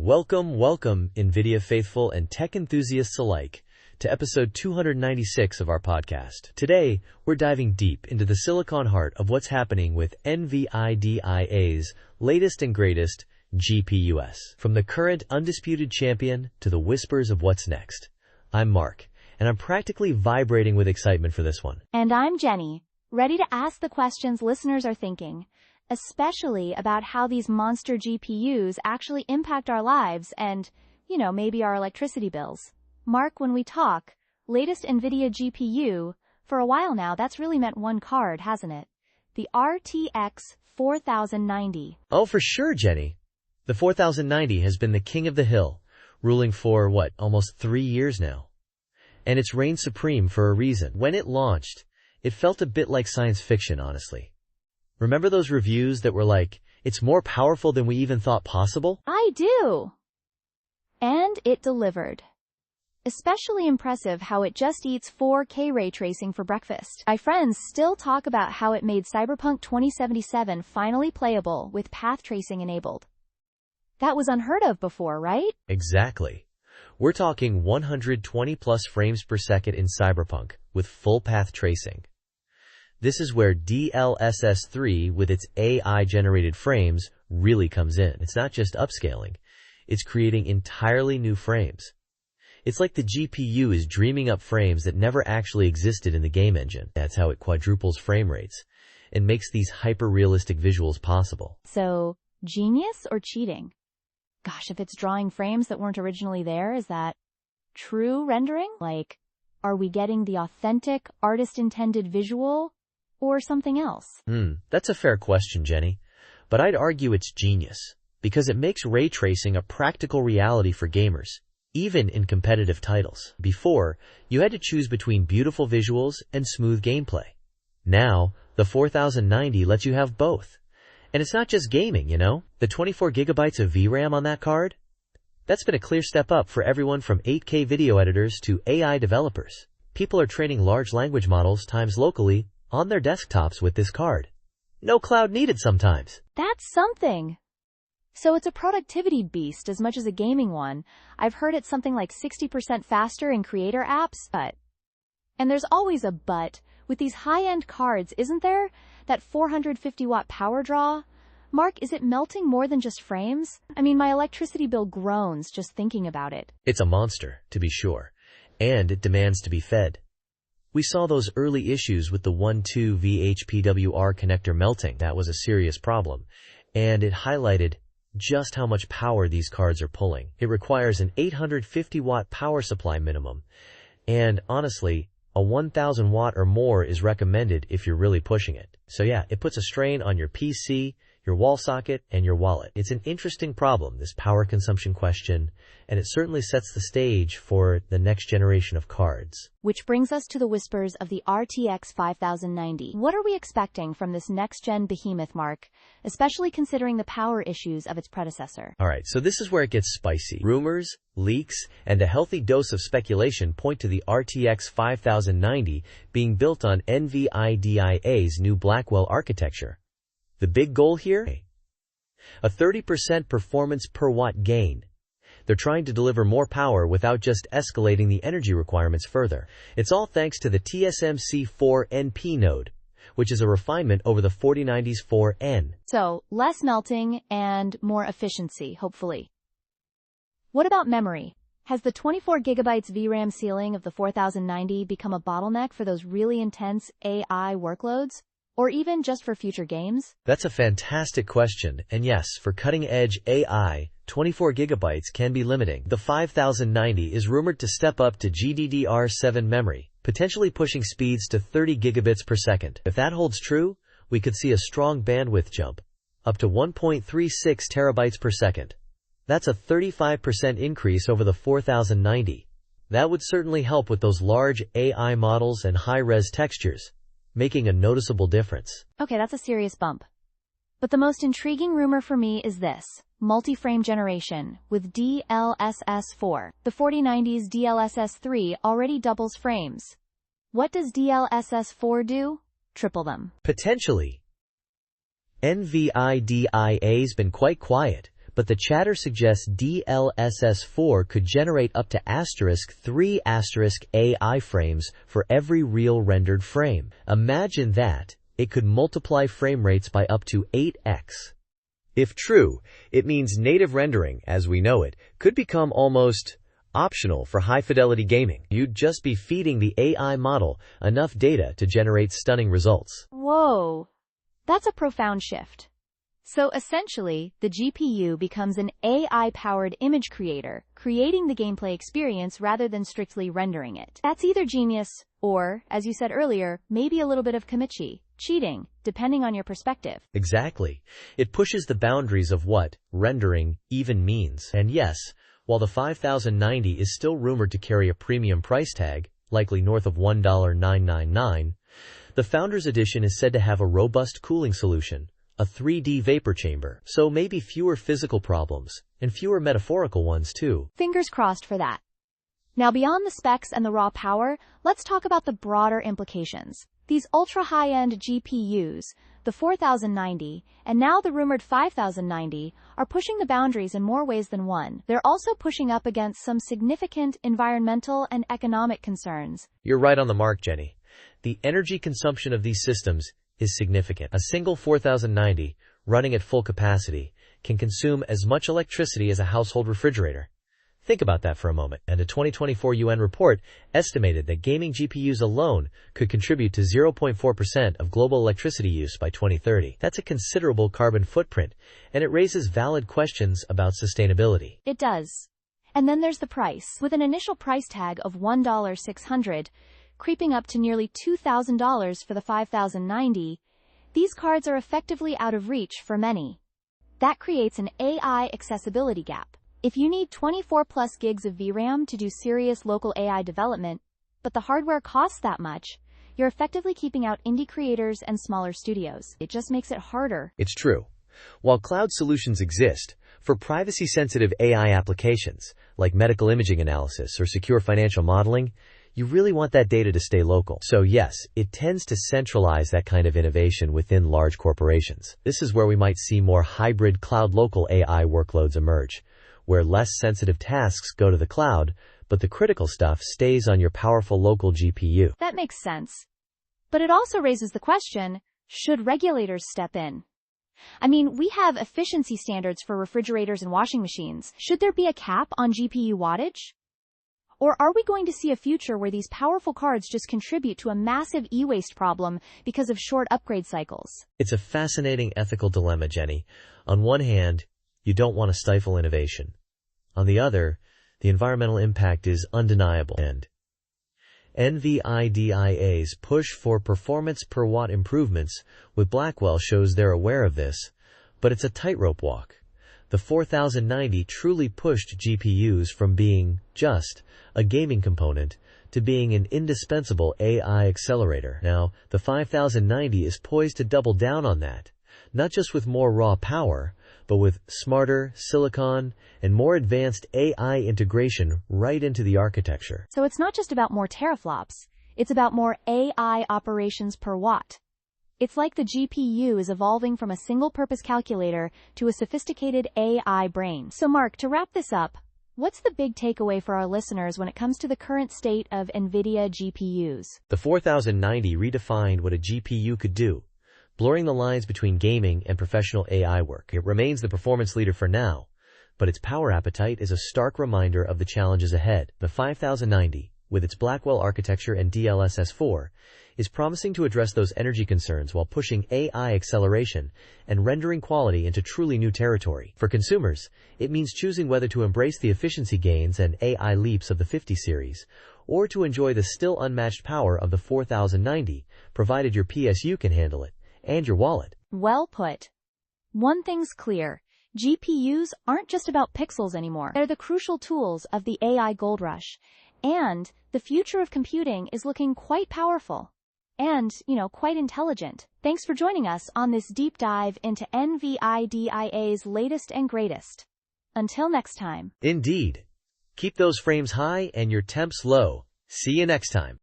Welcome, NVIDIA faithful and tech enthusiasts alike, to episode 296 of our podcast. Today, we're diving deep into the silicon heart of what's happening with NVIDIA's latest and greatest GPUs. From the current undisputed champion to the whispers of what's next. I'm Mark, and I'm practically vibrating with excitement for this one. And I'm Jenny, ready to ask the questions listeners are thinking, especially about how these monster GPUs actually impact our lives and, maybe our electricity bills. Mark, when we talk, latest NVIDIA GPU, for a while now that's really meant one card, hasn't it? The RTX 4090. Oh, for sure, Jenny. The 4090 has been the king of the hill, ruling for, almost 3 years now. And it's reigned supreme for a reason. When it launched, it felt a bit like science fiction, honestly. Remember those reviews that were like, it's more powerful than we even thought possible? I do. And it delivered. Especially impressive how it just eats 4K ray tracing for breakfast. My friends still talk about how it made Cyberpunk 2077 finally playable with path tracing enabled. That was unheard of before, right? Exactly. We're talking 120 plus frames per second in Cyberpunk with full path tracing. This is where DLSS 3 with its AI-generated frames really comes in. It's not just upscaling, it's creating entirely new frames. It's like the GPU is dreaming up frames that never actually existed in the game engine. That's how it quadruples frame rates and makes these hyper-realistic visuals possible. So, genius or cheating? Gosh, if it's drawing frames that weren't originally there, is that true rendering? Like, are we getting the authentic, artist-intended visual? Or something else? That's a fair question, Jenny. But I'd argue it's genius, because it makes ray tracing a practical reality for gamers, even in competitive titles. Before, you had to choose between beautiful visuals and smooth gameplay. Now, the 4090 lets you have both. And it's not just gaming, The 24 gigabytes of VRAM on that card? That's been a clear step up for everyone from 8K video editors to AI developers. People are training large language models times locally on their desktops with this card. No cloud needed sometimes. That's something. So it's a productivity beast as much as a gaming one. I've heard it's something like 60% faster in creator apps, but... And there's always a but. With these high-end cards, isn't there? That 450-watt power draw? Mark, is it melting more than just frames? I mean, my electricity bill groans just thinking about it. It's a monster, to be sure. And it demands to be fed. We saw those early issues with the 1.2 VHPWR connector melting. That was a serious problem, and it highlighted just how much power these cards are pulling. It requires an 850-watt power supply minimum, and honestly, a 1,000 watt or more is recommended if you're really pushing it. So yeah, it puts a strain on your PC, your wall socket, and your wallet. It's an interesting problem, this power consumption question, and it certainly sets the stage for the next generation of cards. Which brings us to the whispers of the RTX 5090. What are we expecting from this next-gen behemoth, Mark, especially considering the power issues of its predecessor? Alright, so this is where it gets spicy. Rumors, leaks, and a healthy dose of speculation point to the RTX 5090 being built on NVIDIA's new Blackwell architecture. The big goal here? A 30% performance per watt gain. They're trying to deliver more power without just escalating the energy requirements further. It's all thanks to the TSMC 4NP node, which is a refinement over the 4090's 4N. So, less melting and more efficiency, hopefully. What about memory? Has the 24 gigabytes VRAM ceiling of the 4090 become a bottleneck for those really intense AI workloads? Or even just for future games? That's a fantastic question, and yes, for cutting-edge AI, 24 gigabytes can be limiting. The 5090 is rumored to step up to GDDR7 memory, potentially pushing speeds to 30 gigabits per second. If that holds true, we could see a strong bandwidth jump, up to 1.36 terabytes per second. That's a 35% increase over the 4090. That would certainly help with those large AI models and high-res textures, making a noticeable difference. Okay, that's a serious bump. But the most intriguing rumor for me is this: multi-frame generation with DLSS 4. The 4090's DLSS 3 already doubles frames. What does DLSS 4 do? Triple them. Potentially. NVIDIA's been quite quiet, but the chatter suggests DLSS4 could generate up to *3 AI frames for every real rendered frame. Imagine that. It could multiply frame rates by up to 8x. If true, it means native rendering, as we know it, could become almost optional for high-fidelity gaming. You'd just be feeding the AI model enough data to generate stunning results. Whoa, that's a profound shift. So essentially, the GPU becomes an AI-powered image creator, creating the gameplay experience rather than strictly rendering it. That's either genius or, as you said earlier, maybe a little bit of kamichi, cheating, depending on your perspective. Exactly. It pushes the boundaries of what rendering even means. And yes, while the 5090 is still rumored to carry a premium price tag, likely north of $1,999, the Founders Edition is said to have a robust cooling solution, a 3D vapor chamber, so maybe fewer physical problems, and fewer metaphorical ones too. Fingers crossed for that. Now beyond the specs and the raw power, let's talk about the broader implications. These ultra-high-end GPUs, the 4090, and now the rumored 5090, are pushing the boundaries in more ways than one. They're also pushing up against some significant environmental and economic concerns. You're right on the mark, Jenny. The energy consumption of these systems is significant. A single 4090, running at full capacity, can consume as much electricity as a household refrigerator. Think about that for a moment, and a 2024 UN report estimated that gaming GPUs alone could contribute to 0.4% of global electricity use by 2030. That's a considerable carbon footprint, and it raises valid questions about sustainability. It does. And then there's the price. With an initial price tag of $1,600, creeping up to nearly $2,000 for the 5090, these cards are effectively out of reach for many. That creates an AI accessibility gap. If you need 24+ gigs of VRAM to do serious local AI development, but the hardware costs that much, you're effectively keeping out indie creators and smaller studios. It just makes it harder. It's true. While cloud solutions exist, for privacy-sensitive AI applications, like medical imaging analysis or secure financial modeling, you really want that data to stay local. So yes, it tends to centralize that kind of innovation within large corporations. This is where we might see more hybrid cloud-local AI workloads emerge, where less sensitive tasks go to the cloud, but the critical stuff stays on your powerful local GPU. That makes sense. But it also raises the question, should regulators step in? I mean, we have efficiency standards for refrigerators and washing machines. Should there be a cap on GPU wattage? Or are we going to see a future where these powerful cards just contribute to a massive e-waste problem because of short upgrade cycles? It's a fascinating ethical dilemma, Jenny. On one hand, you don't want to stifle innovation. On the other, the environmental impact is undeniable. And NVIDIA's push for performance per watt improvements with Blackwell shows they're aware of this, but it's a tightrope walk. The 4090 truly pushed GPUs from being just a gaming component to being an indispensable AI accelerator. Now, the 5090 is poised to double down on that, not just with more raw power, but with smarter silicon and more advanced AI integration right into the architecture. So it's not just about more teraflops, it's about more AI operations per watt. It's like the GPU is evolving from a single-purpose calculator to a sophisticated AI brain. So Mark, to wrap this up, what's the big takeaway for our listeners when it comes to the current state of NVIDIA GPUs? The 4090 redefined what a GPU could do, blurring the lines between gaming and professional AI work. It remains the performance leader for now, but its power appetite is a stark reminder of the challenges ahead. The 5090, with its Blackwell architecture and DLSS4, is promising to address those energy concerns while pushing AI acceleration and rendering quality into truly new territory. For consumers, it means choosing whether to embrace the efficiency gains and AI leaps of the 50 series, or to enjoy the still unmatched power of the 4090, provided your PSU can handle it, and your wallet. Well put. One thing's clear. GPUs aren't just about pixels anymore. They're the crucial tools of the AI gold rush. And the future of computing is looking quite powerful. And, quite intelligent. Thanks for joining us on this deep dive into NVIDIA's latest and greatest. Until next time. Indeed. Keep those frames high and your temps low. See you next time.